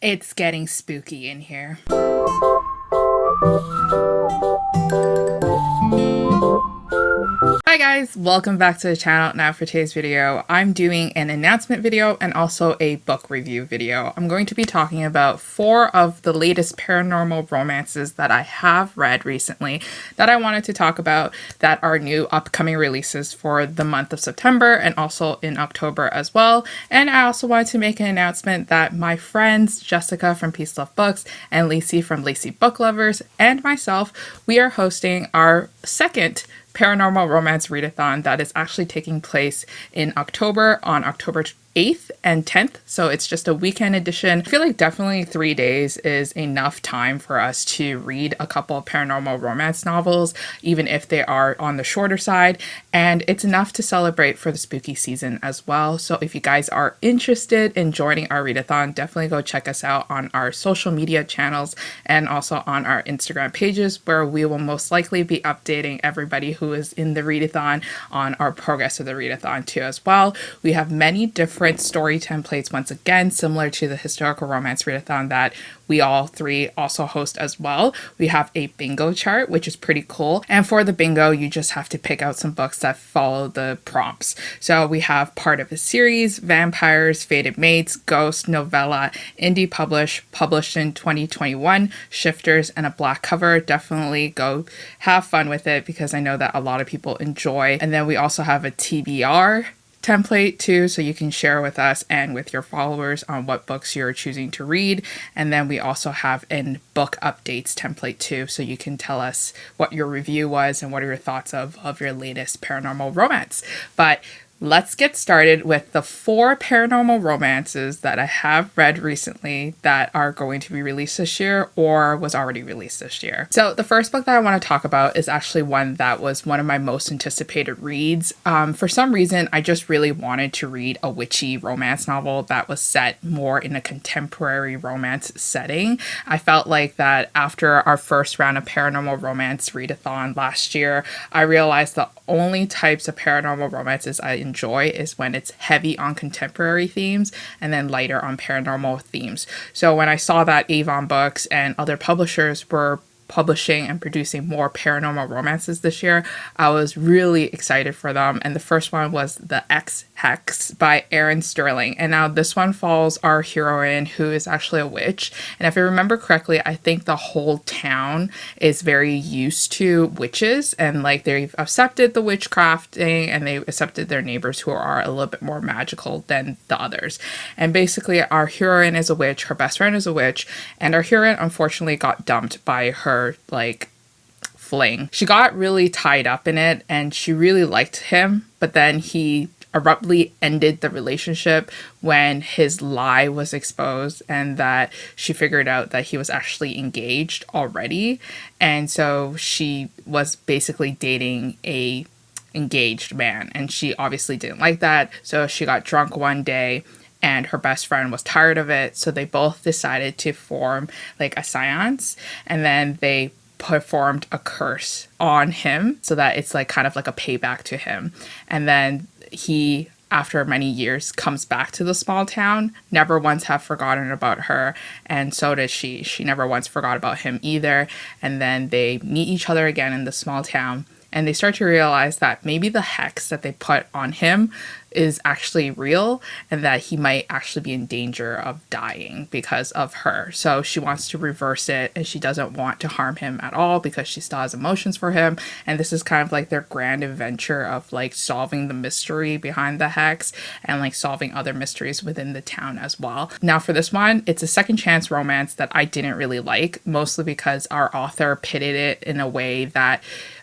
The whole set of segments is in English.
It's getting spooky in here. Hi guys, welcome back to the channel. Now for today's video, I'm doing an announcement video and also a book review video. I'm going to be talking about 4 of the latest paranormal romances that I have read recently that I wanted to talk about that are new upcoming releases for the month of September and also in October as well. And I also wanted to make an announcement that my friends Jessica from Peace Love Books and Lacey from Lacey Book Lovers and myself, we are hosting our second Paranormal Romance Readathon that is actually taking place in October on October 8th and 10th. So it's just a weekend edition. I feel like definitely 3 days is enough time for us to read a couple of paranormal romance novels, even if they are on the shorter side. And it's enough to celebrate for the spooky season as well. So if you guys are interested in joining our readathon, definitely go check us out on our social media channels and also on our Instagram pages, where we will most likely be updating everybody who is in the readathon on our progress of the readathon too as well. We have many different story templates, once again, similar to the historical romance readathon that we all 3 also host as well. We have a bingo chart, which is pretty cool. And for the bingo, you just have to pick out some books that follow the prompts. So we have part of a series, vampires, fated mates, ghost, novella, indie published in 2021, shifters, and a black cover. Definitely go have fun with it because I know that a lot of people enjoy. And then we also have a TBR template too, so you can share with us and with your followers on what books you're choosing to read. And then we also have a book updates template too, so you can tell us what your review was and what are your thoughts of your latest paranormal romance. But let's get started with the 4 paranormal romances that I have read recently that are going to be released this year or was already released this year. So the first book that I want to talk about is actually one that was one of my most anticipated reads. For some reason, I just really wanted to read a witchy romance novel that was set more in a contemporary romance setting. I felt like that after our first round of paranormal romance readathon last year, I realized the only types of paranormal romances I enjoy is when it's heavy on contemporary themes and then lighter on paranormal themes. So when I saw that Avon Books and other publishers were publishing and producing more paranormal romances this year, I was really excited for them. And the first one was the X Hex by Erin Sterling. And now this one follows our heroine, who is actually a witch. And if I remember correctly, I think the whole town is very used to witches, and like they've accepted the witchcrafting and they accepted their neighbors who are a little bit more magical than the others. And basically our heroine is a witch, her best friend is a witch, and our heroine unfortunately got dumped by her fling. She got really tied up in it and she really liked him, but then he abruptly ended the relationship when his lie was exposed and that she figured out that he was actually engaged already. And so she was basically dating a engaged man, and she obviously didn't like that. So she got drunk one day and her best friend was tired of it, so they both decided to form like a seance, and then they performed a curse on him so that it's like kind of like a payback to him. And then he, after many years, comes back to the small town, never once have forgotten about her, and so does she. She never once forgot about him either. And then they meet each other again in the small town, and they start to realize that maybe the hex that they put on him is actually real and that he might actually be in danger of dying because of her. So she wants to reverse it and she doesn't want to harm him at all because she still has emotions for him. And this is kind of like their grand adventure of like solving the mystery behind the hex and like solving other mysteries within the town as well. Now for this one, it's a second chance romance that I didn't really like, mostly because our author pitted it in a way that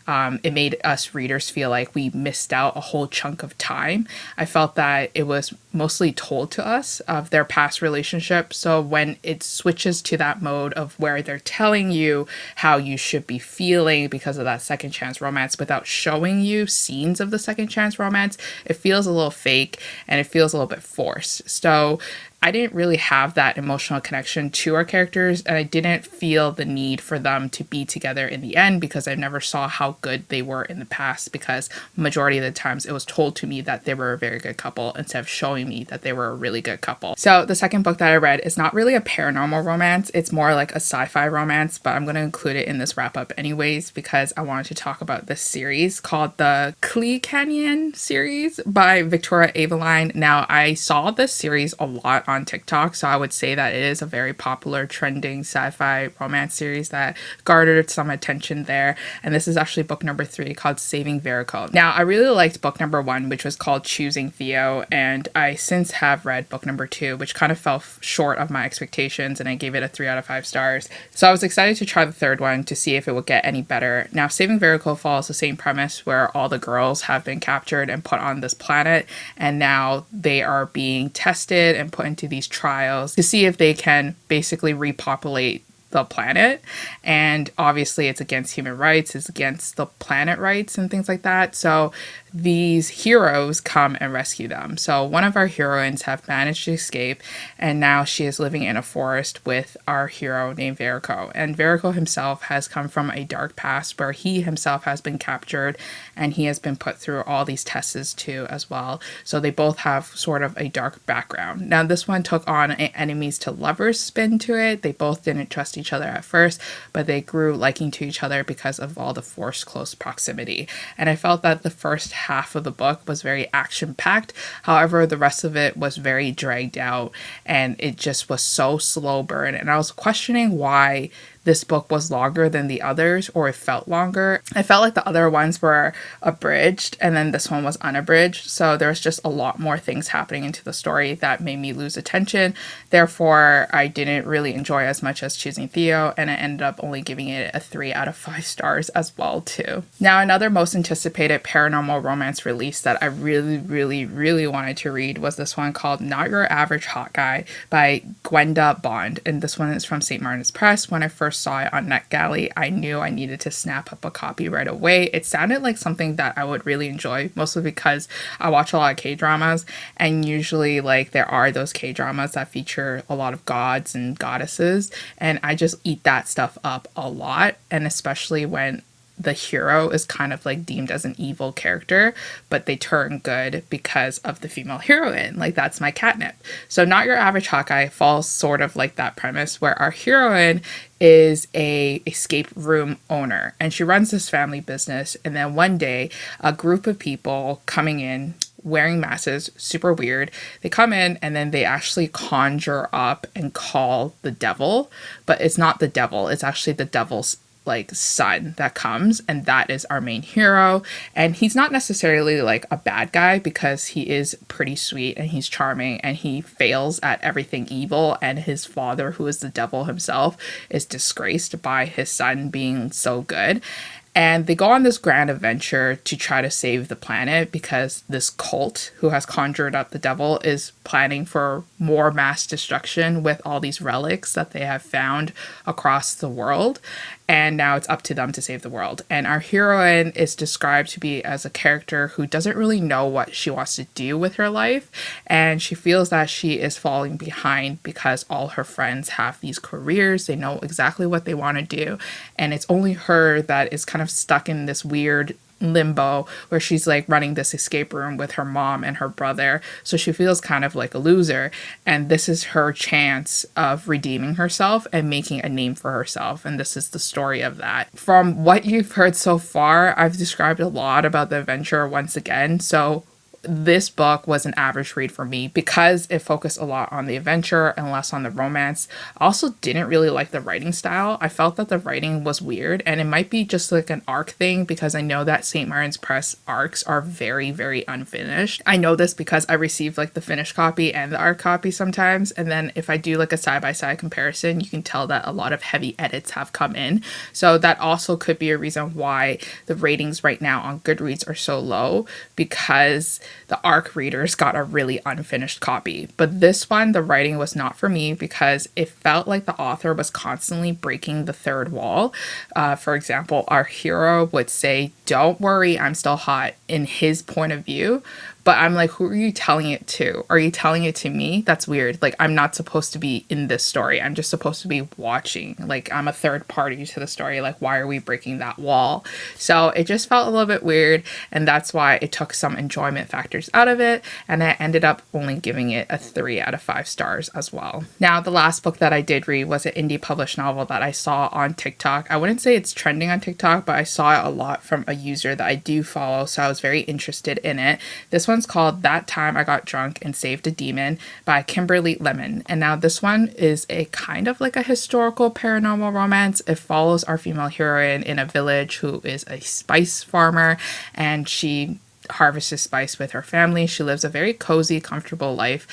it made us readers feel like we missed out a whole chunk of time. I felt that it was mostly told to us of their past relationship. So when it switches to that mode of where they're telling you how you should be feeling because of that second chance romance without showing you scenes of the second chance romance, it feels a little fake and it feels a little bit forced. So I didn't really have that emotional connection to our characters, and I didn't feel the need for them to be together in the end because I never saw how good they were in the past, because majority of the times it was told to me that they were a very good couple instead of showing telling me that they were a really good couple. So the second book that I read is not really a paranormal romance. It's more like a sci-fi romance, but I'm going to include it in this wrap up anyways because I wanted to talk about this series called the Clee Canyon series by Victoria Aveline. Now, I saw this series a lot on TikTok, so I would say that it is a very popular trending sci-fi romance series that garnered some attention there. And this is actually book number 3 called Saving Varico. Now, I really liked book number 1, which was called Choosing Theo, and I since have read book number 2, which kind of fell short of my expectations, and I gave it a 3 out of 5 stars. So I was excited to try the third one to see if it would get any better. Now, Saving Varico follows the same premise where all the girls have been captured and put on this planet, and now they are being tested and put into these trials to see if they can basically repopulate the planet. And obviously it's against human rights, it's against the planet rights and things like that. So these heroes come and rescue them. So one of our heroines have managed to escape, and now she is living in a forest with our hero named Varico. And Varico himself has come from a dark past where he himself has been captured and he has been put through all these tests too as well. So they both have sort of a dark background. Now this one took on an enemies to lovers spin to it. They both didn't trust each other at first, but they grew liking to each other because of all the forced close proximity. And I felt that the first half of the book was very action-packed. However, the rest of it was very dragged out and it just was so slow burn. And I was questioning why this book was longer than the others, or it felt longer. I felt like the other ones were abridged and then this one was unabridged. So there was just a lot more things happening into the story that made me lose attention. Therefore, I didn't really enjoy as much as Choosing Theo, and I ended up only giving it a 3 out of 5 stars as well too. Now, another most anticipated paranormal romance release that I really wanted to read was this one called Not Your Average Hot Guy by Gwenda Bond. And this one is from St. Martin's Press. When I first saw it on NetGalley, I knew I needed to snap up a copy right away. It sounded like something that I would really enjoy, mostly because I watch a lot of K-dramas, and usually like there are those K-dramas that feature a lot of gods and goddesses, and I just eat that stuff up a lot. And especially when the hero is kind of like deemed as an evil character, but they turn good because of the female heroine. Like, that's my catnip. So Not Your Average Hot Guy falls sort of like that premise where our heroine is a escape room owner and she runs this family business. And then one day a group of people coming in wearing masks, super weird. They come in and then they actually conjure up and call the devil, but it's not the devil. It's actually the devil's like son that comes, and that is our main hero. And he's not necessarily like a bad guy because he is pretty sweet and he's charming and he fails at everything evil, and his father, who is the devil himself, is disgraced by his son being so good. And they go on this grand adventure to try to save the planet because this cult who has conjured up the devil is planning for more mass destruction with all these relics that they have found across the world. And now it's up to them to save the world. And our heroine is described to be as a character who doesn't really know what she wants to do with her life. And she feels that she is falling behind because all her friends have these careers. They know exactly what they want to do. And it's only her that is kind of stuck in this weird limbo where she's like running this escape room with her mom and her brother, so she feels kind of like a loser, and this is her chance of redeeming herself and making a name for herself, and this is the story of that. From what you've heard so far, I've described a lot about the adventure once again, so this book was an average read for me because it focused a lot on the adventure and less on the romance. I also didn't really like the writing style. I felt that the writing was weird, and it might be just like an arc thing because I know that St. Martin's Press arcs are very unfinished. I know this because I received like the finished copy and the art copy sometimes, and then if I do like a side-by-side comparison, you can tell that a lot of heavy edits have come in. So that also could be a reason why the ratings right now on Goodreads are so low, because the ARC readers got a really unfinished copy. But this one, the writing was not for me because it felt like the author was constantly breaking the third wall. For example, our hero would say don't worry, I'm still hot in his point of view. But I'm like, who are you telling it to? Are you telling it to me? That's weird. Like, I'm not supposed to be in this story. I'm just supposed to be watching. Like, I'm a third party to the story. Like, why are we breaking that wall? So it just felt a little bit weird. And that's why it took some enjoyment factors out of it. And I ended up only giving it a 3 out of 5 stars as well. Now, the last book that I did read was an indie published novel that I saw on TikTok. I wouldn't say it's trending on TikTok, but I saw it a lot from a user that I do follow. So I was very interested in it. This one's called That Time I Got Drunk and Saved a Demon by Kimberly Lemon. And now this one is a kind of like a historical paranormal romance. It follows our female heroine in a village who is a spice farmer, and she harvests spice with her family. She lives a very cozy, comfortable life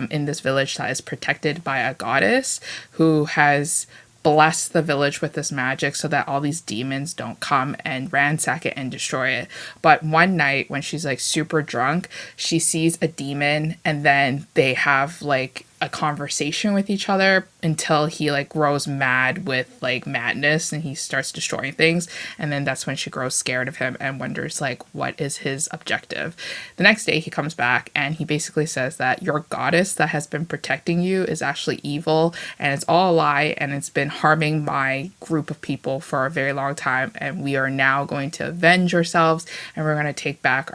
in this village that is protected by a goddess who has bless the village with this magic so that all these demons don't come and ransack it and destroy it. But one night when she's like super drunk, she sees a demon, and then they have like a conversation with each other until he like grows mad with like madness and he starts destroying things. And then that's when she grows scared of him and wonders like, what is his objective? The next day he comes back and he basically says that your goddess that has been protecting you is actually evil, and it's all a lie, and it's been harming my group of people for a very long time, and we are now going to avenge ourselves, and we're going to take back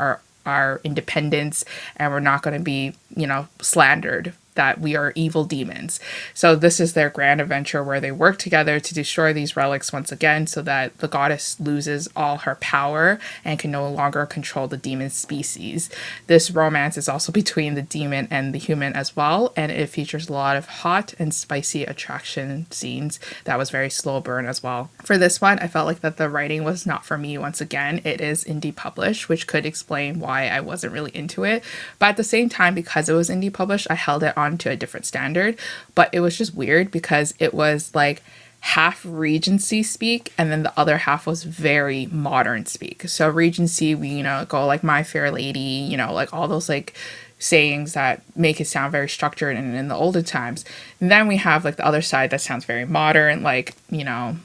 our independence, and we're not going to be, you know, slandered that we are evil demons. So this is their grand adventure where they work together to destroy these relics once again so that the goddess loses all her power and can no longer control the demon species. This romance is also between the demon and the human as well, and it features a lot of hot and spicy attraction scenes that was very slow burn as well. For this one, I felt like that the writing was not for me once again. It is indie published, which could explain why I wasn't really into it. But at the same time, because it was indie published, I held it on to a different standard. But it was just weird because it was like half Regency speak and then the other half was very modern speak. So Regency, we, you know, go like My Fair Lady, you know, like all those like sayings that make it sound very structured and in the olden times. And then we have like the other side that sounds very modern, like, you know,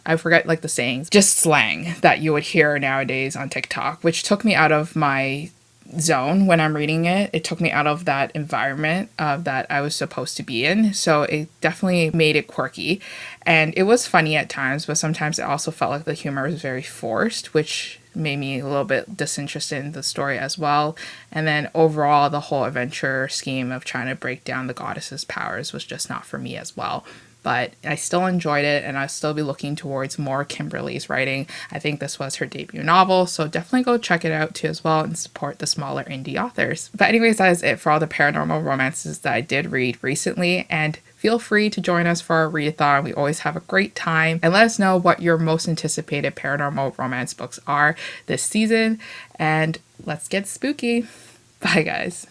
I forget like the sayings, just slang that you would hear nowadays on TikTok, which took me out of my zone when I'm reading it. It took me out of that environment that I was supposed to be in. So it definitely made it quirky, and it was funny at times, but sometimes it also felt like the humor was very forced, which made me a little bit disinterested in the story as well. And then overall, the whole adventure scheme of trying to break down the goddess's powers was just not for me as well. But I still enjoyed it, and I'll still be looking towards more Kimberly's writing. I think this was her debut novel, so definitely go check it out too as well and support the smaller indie authors. But anyways, that is it for all the paranormal romances that I did read recently, and feel free to join us for our readathon. We always have a great time, and let us know what your most anticipated paranormal romance books are this season, and let's get spooky. Bye guys.